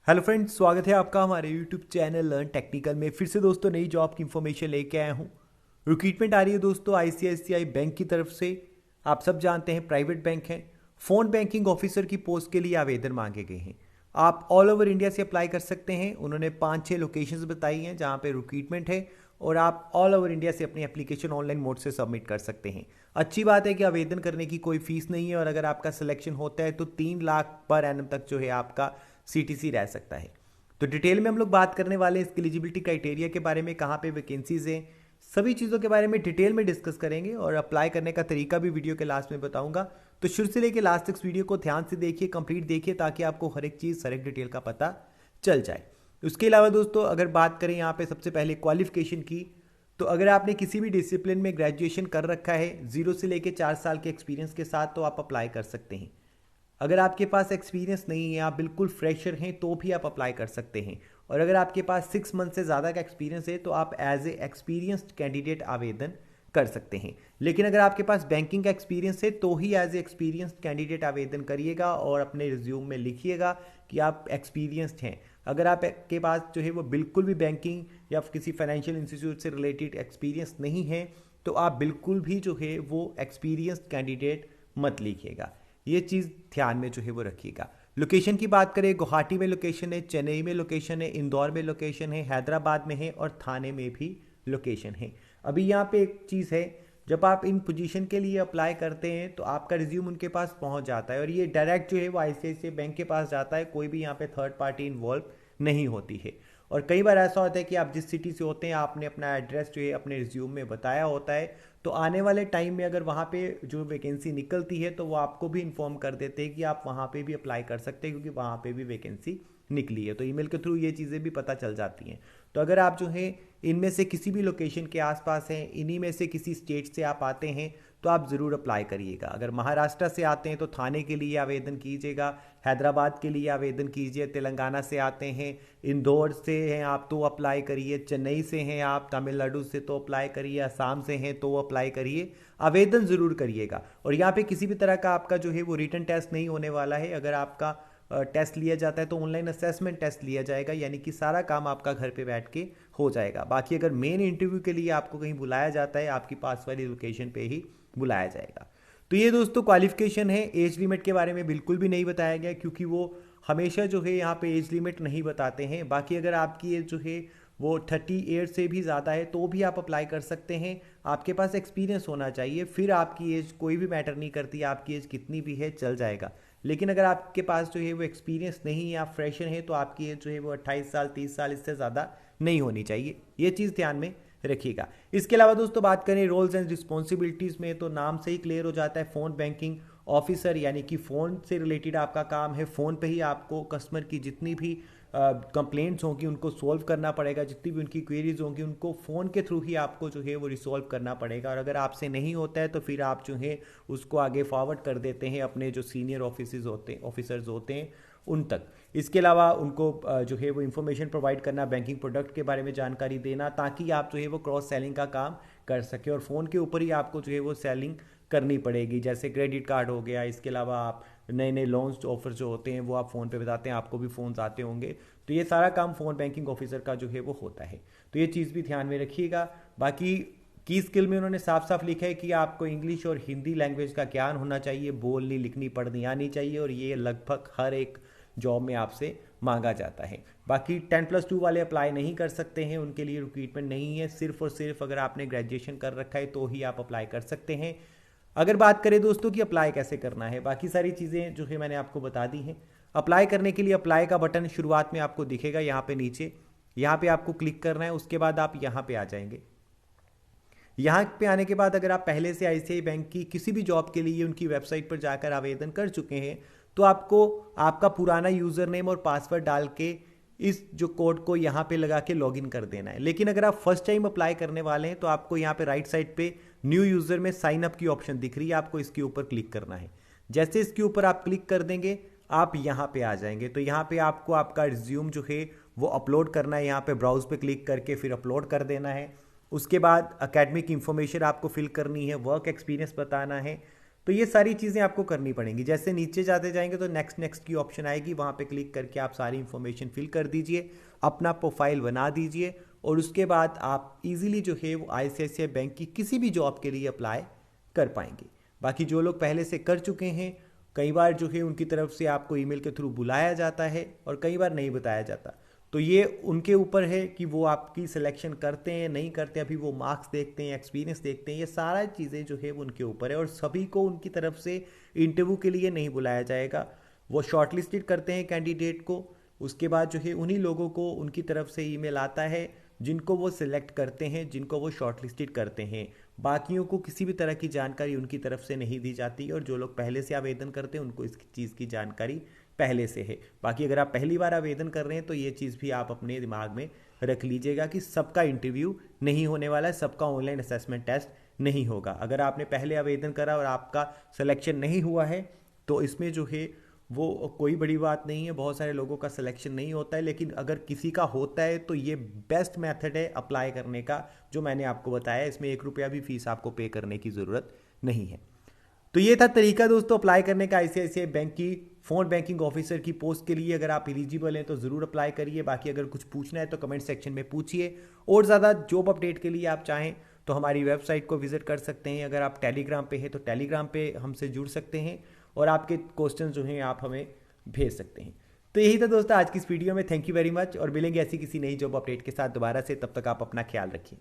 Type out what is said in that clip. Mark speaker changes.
Speaker 1: Hello friends, स्वागत है आपका हमारे यूट्यूब चैनल लर्न टेक्निकल में। फिर से दोस्तों नई जॉब की इन्फॉर्मेशन लेके आया हूँ। रिक्रूटमेंट आ रही है दोस्तों आईसीआईसीआई बैंक की तरफ से। आप सब जानते हैं प्राइवेट बैंक है। फ़ोन बैंकिंग ऑफिसर की पोस्ट के लिए आवेदन मांगे गए हैं। आप ऑल ओवर इंडिया से अप्लाई कर सकते हैं। उन्होंने 5-6 लोकेशंस बताई हैं जहाँ पे रिक्रूटमेंट है और आप ऑल ओवर इंडिया से अपनी एप्लीकेशन ऑनलाइन मोड से सबमिट कर सकते हैं। अच्छी बात है कि आवेदन करने की कोई फीस नहीं है और अगर आपका सिलेक्शन होता है तो 3 लाख पर एनम तक जो है आपका सीटीसी रह सकता है। तो डिटेल में हम लोग बात करने वाले हैं इसकी एलिजिबिलिटी क्राइटेरिया के बारे में, कहाँ पे वैकेंसीज हैं, सभी चीज़ों के बारे में डिटेल में डिस्कस करेंगे और अप्लाई करने का तरीका भी वीडियो के लास्ट में बताऊंगा। तो शुरू से लेकर लास्ट तक इस वीडियो को ध्यान से देखिए, कंप्लीट देखिए, ताकि आपको हर एक चीज़ हर एक डिटेल का पता चल जाए। उसके अलावा दोस्तों अगर बात करें यहाँ पे सबसे पहले क्वालिफिकेशन की, तो अगर आपने किसी भी डिसिप्लिन में ग्रेजुएशन कर रखा है 0 से लेकर 4 साल के एक्सपीरियंस के साथ, तो आप अप्लाई कर सकते हैं। अगर आपके पास एक्सपीरियंस नहीं है, आप बिल्कुल फ्रेशर हैं, तो भी आप अप्लाई कर सकते हैं। और अगर आपके पास 6 मंथ से ज़्यादा का एक्सपीरियंस है तो आप एज ए एक्सपीरियंस्ड कैंडिडेट आवेदन कर सकते हैं। लेकिन अगर आपके पास बैंकिंग का एक्सपीरियंस है तो ही एज ए एक्सपीरियंस्ड कैंडिडेट आवेदन करिएगा और अपने रिज्यूम में लिखिएगा कि आप एक्सपीरियंस्ड हैं। अगर आपके पास जो है वो बिल्कुल भी बैंकिंग या किसी फाइनेंशियल इंस्टीट्यूट से रिलेटेड एक्सपीरियंस नहीं है तो आप बिल्कुल भी जो है वो एक्सपीरियंस्ड कैंडिडेट मत लिखिएगा। ये चीज़ ध्यान में जो है वो रखिएगा। लोकेशन की बात करें, गुवाहाटी में लोकेशन है, चेन्नई में लोकेशन है, इंदौर में लोकेशन है, हैदराबाद में है और थाने में भी लोकेशन है। अभी यहाँ पे एक चीज़ है, जब आप इन पोजीशन के लिए अप्लाई करते हैं तो आपका रिज्यूम उनके पास पहुँच जाता है और ये डायरेक्ट जो है वो आईसीआईसीआई बैंक के पास जाता है। कोई भी यहाँ पे थर्ड पार्टी इन्वॉल्व नहीं होती है। और कई बार ऐसा होता है कि आप जिस सिटी से होते हैं आपने अपना एड्रेस जो है अपने रिज्यूम में बताया होता है, तो आने वाले टाइम में अगर वहाँ पे जो वैकेंसी निकलती है तो वो आपको भी इन्फॉर्म कर देते हैं कि आप वहाँ पे भी अप्लाई कर सकते हैं, क्योंकि वहाँ पे भी वैकेंसी निकली है। तो ईमेल के थ्रू ये चीज़ें भी पता चल जाती हैं। तो अगर आप जो है इनमें से किसी भी लोकेशन के आसपास हैं, इन्हीं में से किसी स्टेट से आप आते हैं, तो आप ज़रूर अप्लाई करिएगा। अगर महाराष्ट्र से आते हैं तो थाने के लिए आवेदन कीजिएगा, हैदराबाद के लिए आवेदन कीजिए, तेलंगाना से आते हैं, इंदौर से हैं आप तो अप्लाई करिए, चेन्नई से हैं आप, तमिलनाडु से तो अप्लाई करिए, असम से हैं तो अप्लाई करिए, आवेदन ज़रूर करिएगा। और यहाँ पे किसी भी तरह का आपका जो है वो रिटन टेस्ट नहीं होने वाला है। अगर आपका टेस्ट लिया जाता है तो ऑनलाइन असेसमेंट टेस्ट लिया जाएगा, यानी कि सारा काम आपका घर पे बैठ के हो जाएगा। बाकी अगर मेन इंटरव्यू के लिए आपको कहीं बुलाया जाता है, आपकी पास वाली लोकेशन पे ही बुलाया जाएगा। तो ये दोस्तों क्वालिफिकेशन है। एज लिमिट के बारे में बिल्कुल भी नहीं बताया गया, क्योंकि वो हमेशा जो है यहाँ पे एज लिमिट नहीं बताते हैं। बाकी अगर आपकी एज जो है वो 38 से भी ज़्यादा है तो भी आप अप्लाई कर सकते हैं। आपके पास एक्सपीरियंस होना चाहिए, फिर आपकी एज कोई भी मैटर नहीं करती, आपकी एज कितनी भी है चल जाएगा। लेकिन अगर आपके पास जो है वो एक्सपीरियंस नहीं है, आप फ्रेशर हैं, तो आपकी एज जो है वो 28 साल 30 साल इससे ज़्यादा नहीं होनी चाहिए। ये चीज़ ध्यान में रखिएगा। इसके अलावा दोस्तों बात करें रोल्स एंड रिस्पॉन्सिबिलिटीज़ में, तो नाम से ही क्लियर हो जाता है, फ़ोन बैंकिंग ऑफिसर, यानी कि फ़ोन से रिलेटेड आपका काम है। फ़ोन पे ही आपको कस्टमर की जितनी भी कंप्लेंट्स होंगी उनको सॉल्व करना पड़ेगा, जितनी भी उनकी क्वेरीज होंगी उनको फ़ोन के थ्रू ही आपको जो है वो रिसॉल्व करना पड़ेगा। और अगर आपसे नहीं होता है तो फिर आप जो है उसको आगे फॉरवर्ड कर देते हैं अपने जो सीनियर ऑफिसर्स होते हैं उन तक। इसके अलावा उनको जो है वो इन्फॉर्मेशन प्रोवाइड करना, बैंकिंग प्रोडक्ट के बारे में जानकारी देना, ताकि आप जो है वो क्रॉस सेलिंग का काम कर सके। और फ़ोन के ऊपर ही आपको जो है वो सेलिंग करनी पड़ेगी, जैसे क्रेडिट कार्ड हो गया। इसके अलावा आप नए नए लोन्स ऑफर जो होते हैं वो आप फ़ोन पे बताते हैं, आपको भी फ़ोन्स आते होंगे। तो ये सारा काम फ़ोन बैंकिंग ऑफिसर का जो है वो होता है। तो ये चीज़ भी ध्यान में रखिएगा। बाकी की स्किल में उन्होंने साफ साफ लिखा है कि आपको इंग्लिश और हिंदी लैंग्वेज का ज्ञान होना चाहिए, बोलनी लिखनी पढ़नी आनी चाहिए, और ये लगभग हर एक जॉब में आपसे मांगा जाता है। बाकी 10+2 वाले अप्लाई नहीं कर सकते हैं, उनके लिए रिक्रूटमेंट नहीं है। सिर्फ और सिर्फ अगर आपने ग्रेजुएशन कर रखा है तो ही आप अप्लाई कर सकते हैं। अगर बात करें दोस्तों कि अप्लाई कैसे करना है, बाकी सारी चीज़ें जो है मैंने आपको बता दी हैं। अप्लाई करने के लिए अप्लाई का बटन शुरुआत में आपको दिखेगा यहाँ पे नीचे, यहाँ पे आपको क्लिक करना है। उसके बाद आप यहाँ पे आ जाएंगे। यहाँ पे आने के बाद अगर आप पहले से आईसीआई बैंक की किसी भी जॉब के लिए उनकी वेबसाइट पर जाकर आवेदन कर चुके हैं तो आपको आपका पुराना यूज़र नेम और पासवर्ड डाल के इस जो कोड को यहाँ पे लगा के लॉगिन कर देना है। लेकिन अगर आप फर्स्ट टाइम अप्लाई करने वाले हैं तो आपको यहाँ पे राइट साइड पे न्यू यूज़र में साइन अप की ऑप्शन दिख रही है, आपको इसके ऊपर क्लिक करना है। जैसे इसके ऊपर आप क्लिक कर देंगे आप यहाँ पे आ जाएंगे। तो यहाँ पे आपको आपका रिज्यूम जो है वो अपलोड करना है। यहाँ पे ब्राउज पे क्लिक करके फिर अपलोड कर देना है। उसके बाद एकेडमिक इंफॉर्मेशन आपको फिल करनी है, वर्क एक्सपीरियंस बताना है, तो ये सारी चीज़ें आपको करनी पड़ेंगी। जैसे नीचे जाते जाएंगे तो नेक्स्ट नेक्स्ट की ऑप्शन आएगी, वहाँ पे क्लिक करके आप सारी इन्फॉर्मेशन फिल कर दीजिए, अपना प्रोफाइल बना दीजिए और उसके बाद आप इजीली जो है वो आईसीआईसीआई बैंक की किसी भी जॉब के लिए अप्लाई कर पाएंगे। बाकी जो लोग पहले से कर चुके हैं, कई बार जो है उनकी तरफ से आपको ईमेल के थ्रू बुलाया जाता है और कई बार नहीं बताया जाता, तो ये उनके ऊपर है कि वो आपकी सिलेक्शन करते हैं नहीं करते। अभी वो मार्क्स देखते हैं, एक्सपीरियंस देखते हैं, ये सारा चीज़ें जो है वो उनके ऊपर है और सभी को उनकी तरफ से इंटरव्यू के लिए नहीं बुलाया जाएगा। वो शॉर्टलिस्टेड करते हैं कैंडिडेट को, उसके बाद जो है उन्हीं लोगों को उनकी तरफ से ईमेल आता है जिनको वो सिलेक्ट करते हैं, जिनको वो शॉर्टलिस्टेड करते हैं। बाकियों को किसी भी तरह की जानकारी उनकी तरफ से नहीं दी जाती और जो लोग पहले से आवेदन करते हैं उनको इस चीज़ की जानकारी पहले से है। बाकी अगर आप पहली बार आवेदन कर रहे हैं तो ये चीज़ भी आप अपने दिमाग में रख लीजिएगा कि सबका इंटरव्यू नहीं होने वाला है, सबका ऑनलाइन असेसमेंट टेस्ट नहीं होगा। अगर आपने पहले आवेदन करा और आपका सिलेक्शन नहीं हुआ है तो इसमें जो है वो कोई बड़ी बात नहीं है, बहुत सारे लोगों का सिलेक्शन नहीं होता है, लेकिन अगर किसी का होता है तो ये बेस्ट मेथड है अप्लाई करने का जो मैंने आपको बताया। इसमें 1 रुपया भी फीस आपको पे करने की ज़रूरत नहीं है। तो ये था तरीका दोस्तों अप्लाई करने का आईसीआईसीआई बैंक की फ़ोन बैंकिंग ऑफिसर की पोस्ट के लिए। अगर आप एलिजिबल हैं तो ज़रूर अप्लाई करिए। बाकी अगर कुछ पूछना है तो कमेंट सेक्शन में पूछिए और ज़्यादा जॉब अपडेट के लिए आप चाहें तो हमारी वेबसाइट को विजिट कर सकते हैं। अगर आप टेलीग्राम पे हैं तो टेलीग्राम पे हमसे जुड़ सकते हैं और आपके क्वेश्चन जो हैं आप हमें भेज सकते हैं। तो यही था दोस्तों आज की इस वीडियो में। थैंक यू वेरी मच और मिलेंगे ऐसी किसी नई जॉब अपडेट के साथ दोबारा से। तब तक आप अपना ख्याल रखिए।